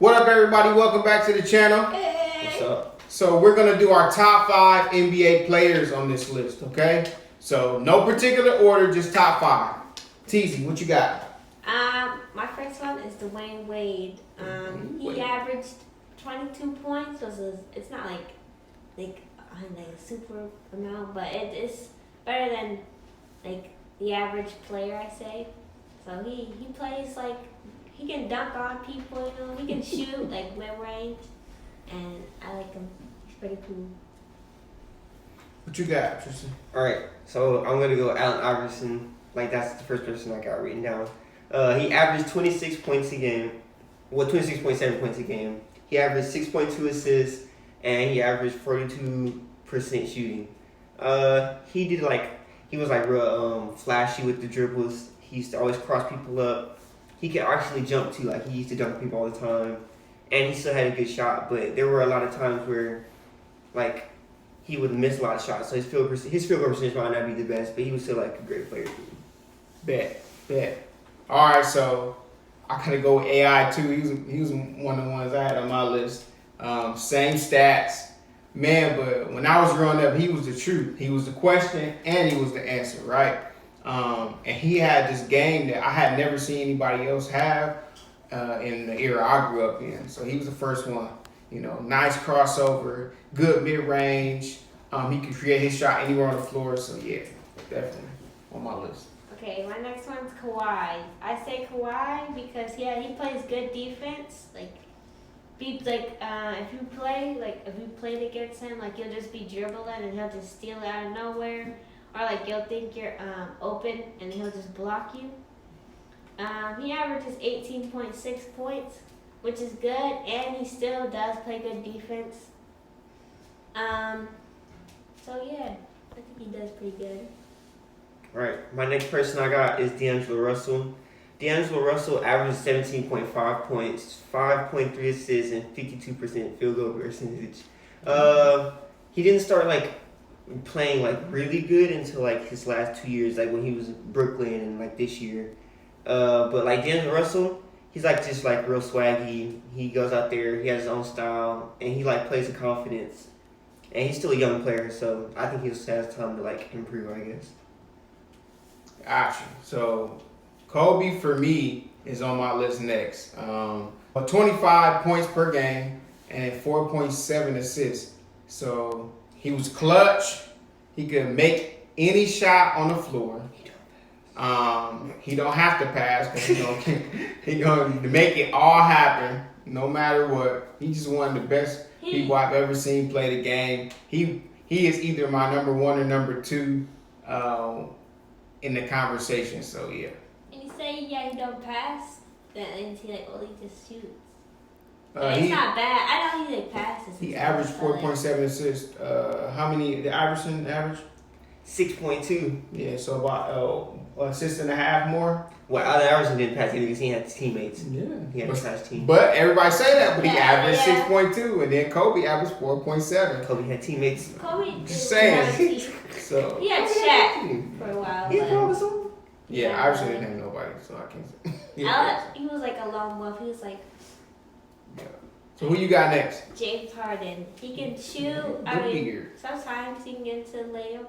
What up, everybody? Welcome back to the channel. What's up? So we're gonna do our top 5 NBA players on this list, okay? So no particular order, just top 5. Teasy, what you got? My first one is Dwayne Wade. He Wade. averaged 22 points. It's not like a super amount, but it's better than like the average player, I say. So he plays like he can dunk on people, you know. He can shoot like mid range, and I like him. He's pretty cool. What you got, Tristan? All right, so I'm gonna go Allen Iverson. Like that's the first person I got written down. He averaged 26 points a game. Well, 26.7 points a game. He averaged 6.2 assists, and he averaged 42% shooting. He was real flashy with the dribbles. He used to always cross people up. He could actually jump too. Like he used to dunk people all the time, and he still had a good shot. But there were a lot of times where, like, he would miss a lot of shots. So his field goal percentage might not be the best, but he was still like a great player. Bet. All right, so I gotta go with AI too. He was one of the ones I had on my list. Same stats, man. But when I was growing up, he was the truth. He was the question and he was the answer, right? And he had this game that I had never seen anybody else have in the era I grew up in. So he was the first one. You know, nice crossover, good mid range. He could create his shot anywhere on the floor. So yeah, definitely on my list. Okay, my next one's Kawhi. I say Kawhi because he plays good defense. If you played against him, like you'll just be dribbling and he'll just steal it out of nowhere, or like you'll think you're open and he'll just block you. He averages 18.6 points, which is good, and he still does play good defense. So yeah, I think he does pretty good. Alright, my next person I got is D'Angelo Russell. D'Angelo Russell averaged 17.5 points, 5.3 assists, and 52% field goal percentage. He didn't start playing really good until his last 2 years, when he was in Brooklyn and this year. But D'Angelo Russell, he's just real swaggy. He goes out there, he has his own style, and he plays with confidence. And he's still a young player, so I think he still has time to improve, I guess. Gotcha. So Kobe for me is on my list next. 25 points per game and 4.7 assists. So he was clutch. He could make any shot on the floor. He don't have to pass because he going to make it all happen no matter what. He's just one of the best people I've ever seen play the game. He is either my number 1 or number 2 in the conversation. So yeah. And you say he don't pass, then he only just shoots. It's not bad. I know he passes. He averaged 4.7 assists. How many did Iverson average? 6.2. Yeah, so about assist and a half more. Well, Allen Iverson didn't pass either because he had teammates. Yeah. He had a trash team. But everybody say that, but he averaged Yeah. 6.2, and then Kobe averaged 4.7. Kobe had teammates. Kobe Just didn't saying. have a team. So He had Shaq for a while. He had but Robinson. yeah, Iverson didn't have nobody, so I can't say. he was a lone wolf. He was So who you got next? James Harden. He can shoot. Good beard. Sometimes he can get into the layup.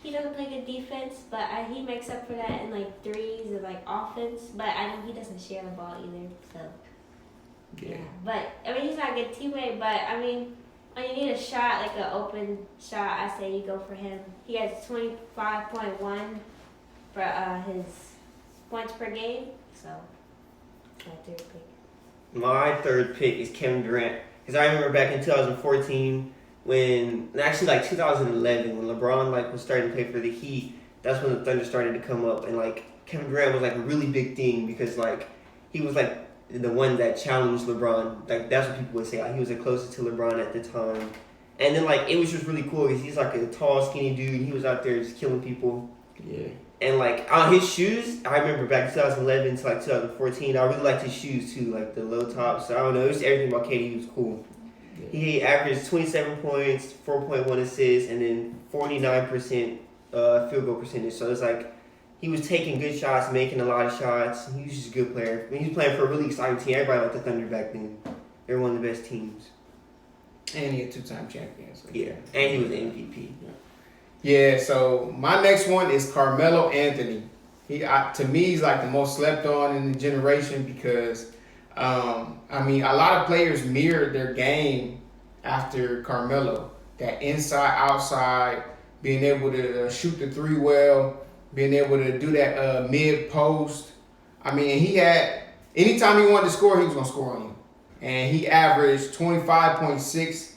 He doesn't play good defense, but he makes up for that in threes and offense. But he doesn't share the ball either. So Yeah. But he's not a good teammate. But when you need a shot, an open shot, I say you go for him. He has 25.1 for his points per game. So my third pick. My third pick is Kevin Durant. Because I remember back in 2014 actually 2011 when LeBron was starting to play for the Heat. That's when the Thunder started to come up, and Kevin Durant was a really big thing because he was the one that challenged LeBron. That's what people would say. He was the closest to LeBron at the time. And then it was just really cool because he's a tall, skinny dude. And he was out there just killing people. Yeah. And on his shoes, I remember back in 2011 to 2014, I really liked his shoes too, the low tops. So I don't know, it was everything about KD. He was cool. Yeah. He averaged 27 points, 4.1 assists, and then 49% field goal percentage. So it's He was taking good shots, making a lot of shots. He was just a good player. When he was playing for a really exciting team, everybody liked the Thunder back then. They were one of the best teams. And he a 2-time champion. So Yeah, and he was the MVP. Yeah, so my next one is Carmelo Anthony. To me, he's like the most slept on in the generation because, I mean, a lot of players mirrored their game after Carmelo. That inside, outside, being able to shoot the three well, being able to do that mid post. I mean, he had, anytime he wanted to score, he was going to score on you. And he averaged 25.6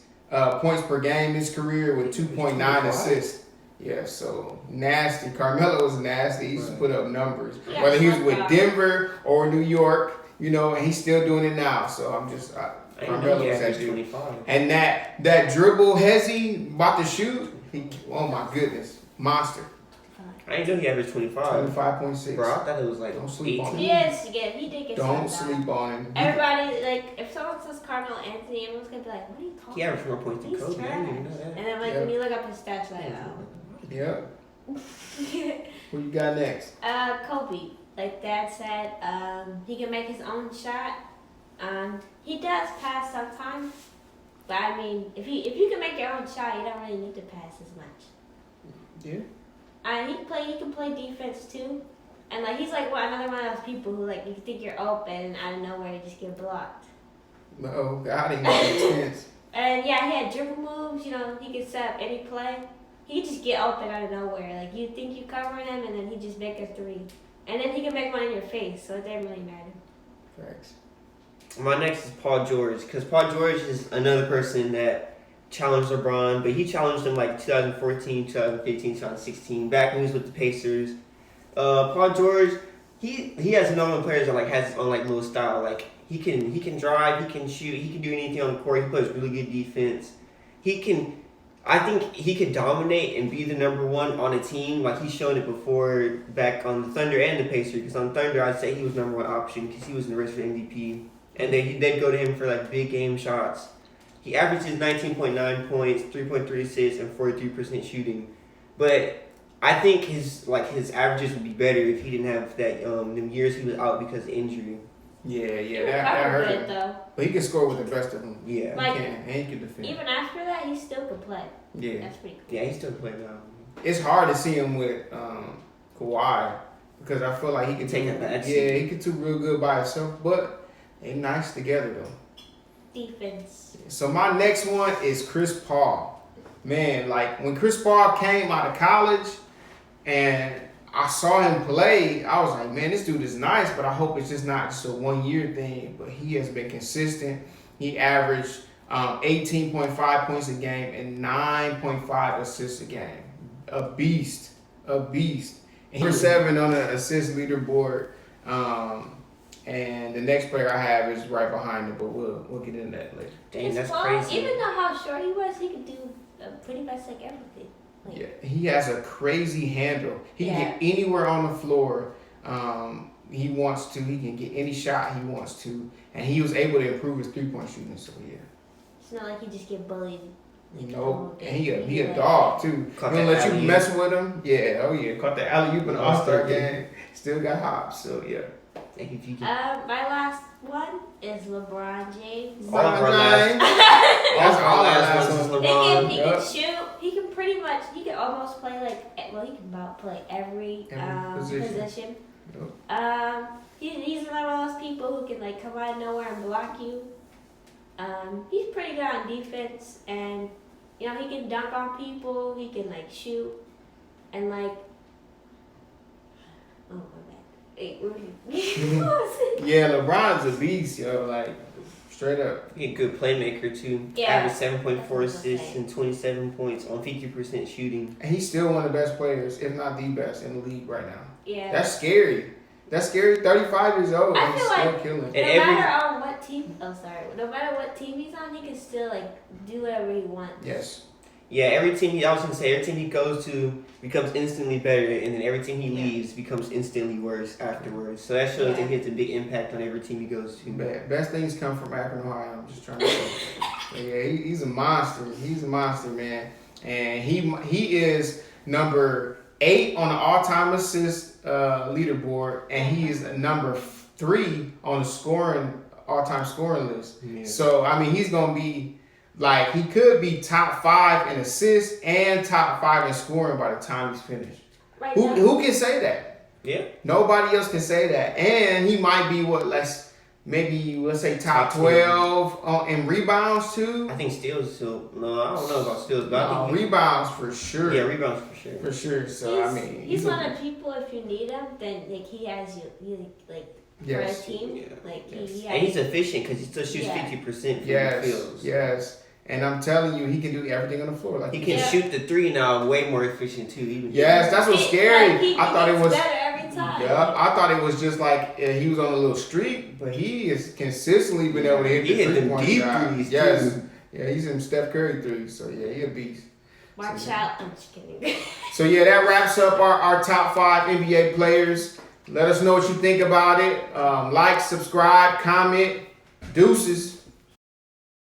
points per game in his career with 2.9 assists. Yeah, so nasty. Carmelo was nasty. He used to put up numbers. Yeah, Whether he was so with bad. Denver or New York, you know, and he's still doing it now. So I'm just, I didn't know Carmelo he was that averaged dude. 25. And that dribble hezzy about to shoot, oh my goodness, monster. I didn't know he averaged 25. 25.6. Bro, I thought it was like Don't sleep on 18. him. Yes, yeah, he did get Don't slept on. sleep on him. Everybody, like, if someone says Carmelo Anthony, everyone's gonna be like, what are you talking He averaged more points than He's Kobe. I didn't even know trash. that. And then, like, Yeah. when you look up his stats, like, Yep. oh. Who you got next? Kobe, like Dad said, he can make his own shot. He does pass sometimes, but I mean, if you can make your own shot, you don't really need to pass as much. Yeah. He can play defense too, and like he's like another one of those people who like you think you're open and out of nowhere you just get blocked. Oh, God, he was intense. And yeah, he had dribble moves. You know, he could set up any play. He could just get open out of nowhere. Like you think you covering him, and then he just make a three, and then he can make one in your face. So it didn't really matter. Facts. My next is Paul George, because Paul George is another person that challenged LeBron, but he challenged him like 2014, 2015, 2016, back when he was with the Pacers. Paul George, he has another one of the players that like has his own like little style. Like he can drive, he can shoot, he can do anything on the court. He plays really good defense. I think he could dominate and be the number one on a team. Like he's shown it before back on the Thunder and the Pacers. Because on Thunder, I'd say he was number one option because he was in the race for MVP. And they'd go to him for like big game shots. He averages 19.9 points, 3.3 assists, and 43% shooting. But I think his averages would be better if he didn't have that them years he was out because of injury. Yeah, He that recovered hurt good him. though. But he can score with the best of them. Yeah. Like- he can, and he can defend. Even after that, he still could play. Yeah. That's pretty cool. Yeah, he still plays now. It's hard to see him with Kawhi because I feel like he can Take do a bad Yeah, seat. he could do real good by himself, but they nice together though. Defense. So my next one is Chris Paul. Man, like when Chris Paul came out of college and I saw him play, I was like, man, this dude is nice, but I hope it's just not just a 1 year thing. But he has been consistent. He averaged 18.5 points a game and 9.5 assists a game. A beast. And he's 7 on the assist leaderboard. And the next player I have is right behind him, but we'll get into that later. Dang, His that's ball, crazy. Even though how short he was, he could do pretty much like everything. Like, Yeah, he has a crazy handle. He can Yeah. get anywhere on the floor he wants to. He can get any shot he wants to, and he was able to improve his 3-point shooting. So yeah, It's not like he just get bullied. you Like, know, oh, and he yeah. a dog too. Caught He don't that let you alley-oop. mess with him. Yeah, oh yeah, caught the alley oop in the Yeah, All-Star still game. Still got hops. So yeah. Thank you, Gigi. My last one is LeBron James. All of our last- That's all our last last ones is one. LeBron. He Yup. can shoot. He can pretty much. He can almost play he can about play every position. position. He's another one of those people who can like come out of nowhere and block you. He's pretty good on defense, and you know he can dunk on people. He can like shoot, and like. Oh my bad. Wait, where was it? Yeah, LeBron's a beast, yo. Like straight up. He's a good playmaker too. Yeah. Averaged 7.4 That's what I'm assists saying. and 27 points on 50% shooting. And he's still one of the best players, if not the best, in the league right now. Yeah. That's scary. 35 years old, I and he's feel still like- killing. And No every- matter on what team, no matter what team he's on, he can still like do whatever he wants. Yes. Yeah, every team he goes to becomes instantly better, and then every team he leaves becomes instantly worse afterwards. So that shows that he has a big impact on every team he goes to. Best things come from Akron, Ohio. I'm just trying to say. But yeah, he's a monster. He's a monster, man. And he is number 8 on the all-time assist leaderboard, and he is number 3 on the all-time scoring list. Yeah. So I mean, he's gonna be like he could be top 5 in assists and top 5 in scoring by the time he's finished. Right Who now. who can say that? Yeah. Nobody else can say that, and he might be let's say top Top 12 in rebounds too. I think steals. So no, I don't know about steals, but I No, think rebounds for sure. yeah, rebounds for sure. For sure. So I mean, he's one of the people. If you need him, then like he has you like yes, for a team. Yeah. Like Yes. he And has. he's efficient because he still shoots Yeah. 50% from the yes, fields. yes. And I'm telling you, he can do everything on the floor. Like He you can Yeah. shoot the 3 now, way more efficient too. Even Yes, that's what's scary. He I thought it gets was. better every time. Yeah, I thought it was just like he was on a little streak, but he has consistently been able to hit He the hit them 3-point deep shot. threes, Yes, too. yeah, he's in Steph Curry threes. So yeah, he a beast. Watch out! I'm just kidding. So yeah, that wraps up our top 5 NBA players. Let us know what you think about it. Like, subscribe, comment. Deuces.